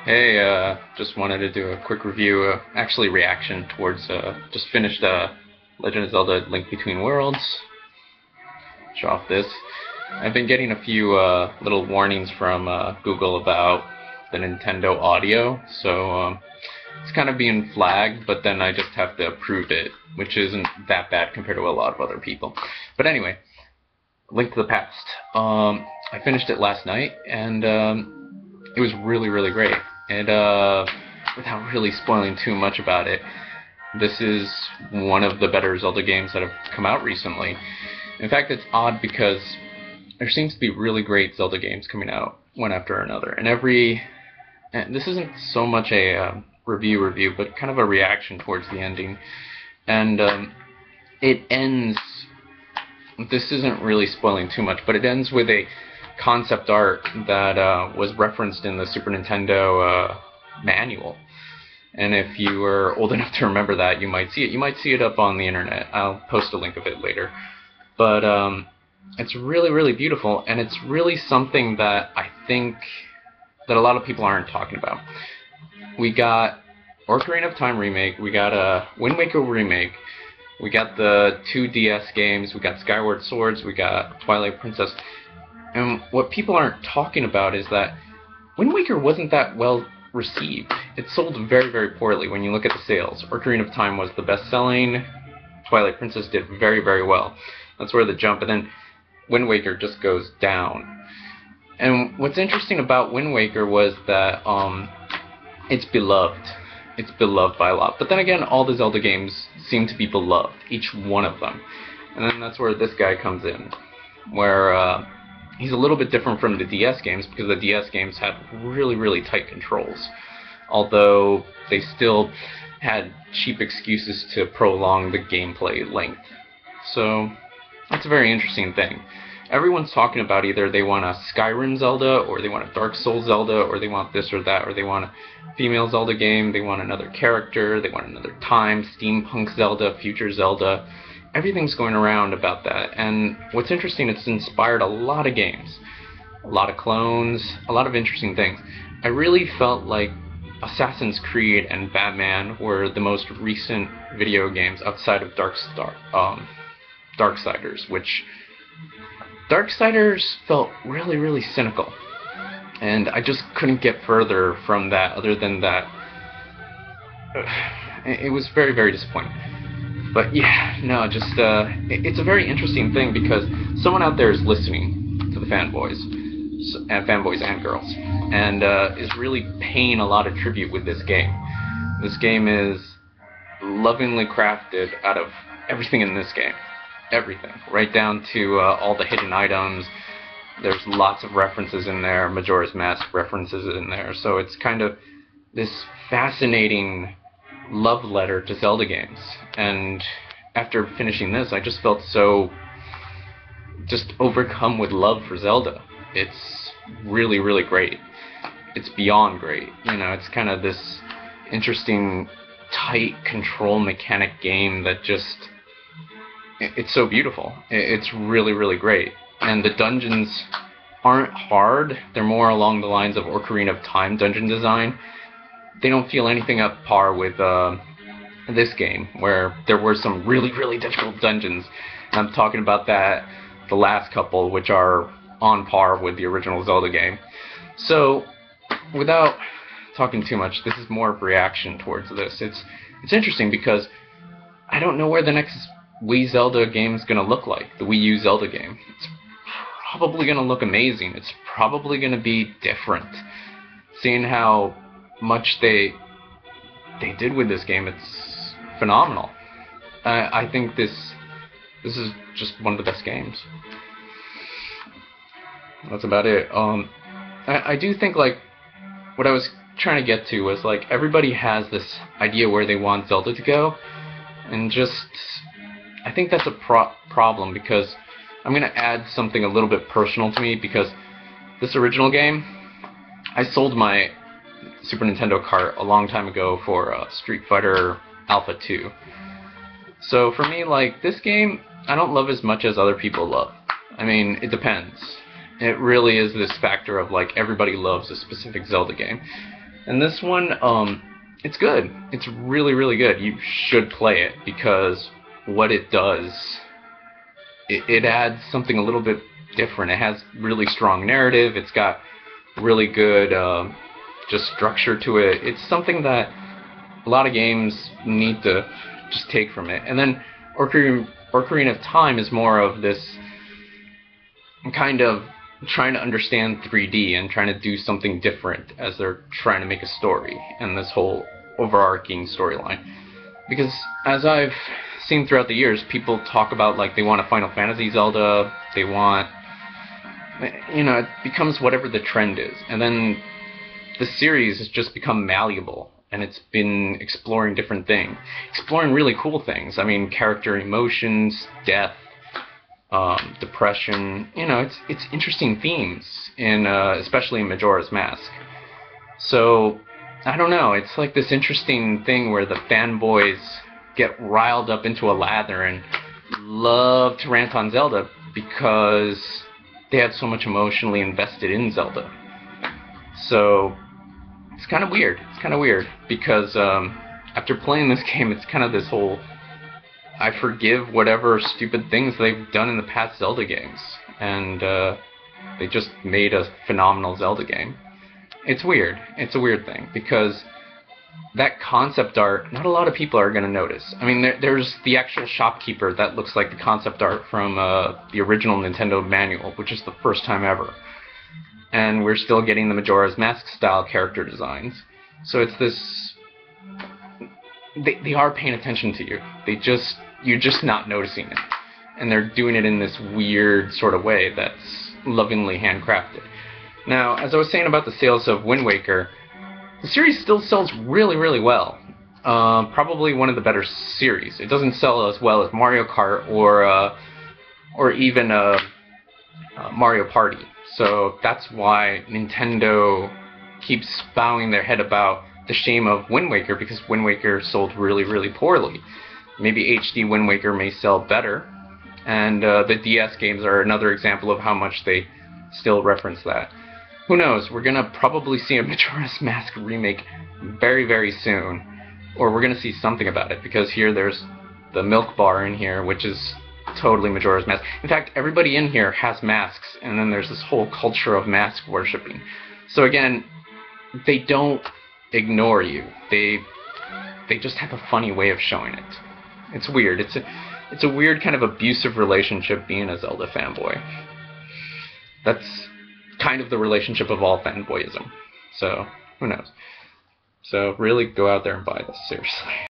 Hey, just wanted to do a quick review, actually reaction towards, just finished, Legend of Zelda Link Between Worlds. Show off this. I've been getting a few, little warnings from, Google about the Nintendo audio, so, it's kind of being flagged, but then I just have to approve it, which isn't that bad compared to a lot of other people. But anyway, Link to the Past. I finished it last night, and, it was really, really great. And without really spoiling too much about it, this is one of the better Zelda games that have come out recently. In fact, it's odd because there seems to be really great Zelda games coming out one after another. And this isn't so much a review, but kind of a reaction towards the ending. And it ends. This isn't really spoiling too much, but it ends with a concept art that was referenced in the Super Nintendo manual. And if you were old enough to remember that, you might see it. You might see it up on the internet. I'll post a link of it later. But it's really, really beautiful, and it's really something that I think that a lot of people aren't talking about. We got Ocarina of Time remake, we got a Wind Waker remake, we got the 2DS games, we got Skyward Swords, we got Twilight Princess. And what people aren't talking about is that Wind Waker wasn't that well received. It sold very, very poorly when you look at the sales. Ocarina of Time was the best-selling. Twilight Princess did very, very well. That's where the jump, and then Wind Waker just goes down. And what's interesting about Wind Waker was that it's beloved. It's beloved by a lot. But then again, all the Zelda games seem to be beloved, each one of them. And then that's where this guy comes in, where he's a little bit different from the DS games, because the DS games had really, really tight controls, although they still had cheap excuses to prolong the gameplay length. So that's a very interesting thing. Everyone's talking about either they want a Skyrim Zelda, or they want a Dark Souls Zelda, or they want this or that, or they want a female Zelda game, they want another character, they want another time, steampunk Zelda, future Zelda. Everything's going around about that, and what's interesting, it's inspired a lot of games, a lot of clones, a lot of interesting things. I really felt like Assassin's Creed and Batman were the most recent video games outside of Darksiders, which Darksiders felt really, really cynical, and I just couldn't get further from that other than that it was very, very disappointing. But yeah, no, just it's a very interesting thing because someone out there is listening to the fanboys and girls, and is really paying a lot of tribute with this game. This game is lovingly crafted out of everything in this game. Everything, right down to all the hidden items. There's lots of references in there, Majora's Mask references in there, so it's kind of this fascinating love letter to Zelda games. And after finishing this, I just felt so just overcome with love for Zelda. It's really, really great. It's beyond great. You know, it's kind of this interesting, tight control mechanic game that just, it's so beautiful. It's really, really great. And the dungeons aren't hard. They're more along the lines of Ocarina of Time dungeon design. They don't feel anything up par with this game, where there were some really, really difficult dungeons. And I'm talking about the last couple, which are on par with the original Zelda game. So, without talking too much, this is more of a reaction towards this. It's interesting because I don't know where the next Wii Zelda game is going to look like, the Wii U Zelda game. It's probably going to look amazing. It's probably going to be different. Seeing how much they did with this game, it's phenomenal. I think this is just one of the best games. That's about it. I do think, like, what I was trying to get to was, like, everybody has this idea where they want Zelda to go, and just, I think that's a problem, because I'm going to add something a little bit personal to me, because this original game, I sold my Super Nintendo cart a long time ago for Street Fighter Alpha 2. So for me, like, this game, I don't love as much as other people love. I mean, it depends. It really is this factor of, like, everybody loves a specific Zelda game. And this one, it's good. It's really, really good. You should play it because what it does, it adds something a little bit different. It has really strong narrative. It's got really good just structure to it. It's something that a lot of games need to just take from it. And then Ocarina of Time is more of this kind of trying to understand 3D and trying to do something different as they're trying to make a story and this whole overarching storyline. Because as I've seen throughout the years, people talk about like they want a Final Fantasy Zelda, they want, you know, it becomes whatever the trend is. And then the series has just become malleable, and it's been exploring different things, exploring really cool things. I mean, character emotions, death, depression. You know, it's interesting themes in especially in Majora's Mask. So I don't know. It's like this interesting thing where the fanboys get riled up into a lather and love to rant on Zelda because they had so much emotionally invested in Zelda. So it's kind of weird. It's kind of weird because after playing this game, it's kind of this whole I forgive whatever stupid things they've done in the past Zelda games, and they just made a phenomenal Zelda game. It's weird. It's a weird thing because that concept art, not a lot of people are going to notice. I mean, there's the actual shopkeeper that looks like the concept art from the original Nintendo manual, which is the first time ever. And we're still getting the Majora's Mask style character designs. So it's this... They are paying attention to you. You're just not noticing it. And they're doing it in this weird sort of way that's lovingly handcrafted. Now, as I was saying about the sales of Wind Waker, the series still sells really, really well. Probably one of the better series. It doesn't sell as well as Mario Kart or even Mario Party. So that's why Nintendo keeps bowing their head about the shame of Wind Waker, because Wind Waker sold really, really poorly. Maybe HD Wind Waker may sell better, and the DS games are another example of how much they still reference that. Who knows? We're going to probably see a Majora's Mask remake very, very soon, or we're going to see something about it, because here there's the milk bar in here, which is totally Majora's Mask. In fact, everybody in here has masks, and then there's this whole culture of mask worshipping. So again, they don't ignore you. They just have a funny way of showing it. It's weird. It's a weird kind of abusive relationship being a Zelda fanboy. That's kind of the relationship of all fanboyism. So, who knows? So, really go out there and buy this, seriously.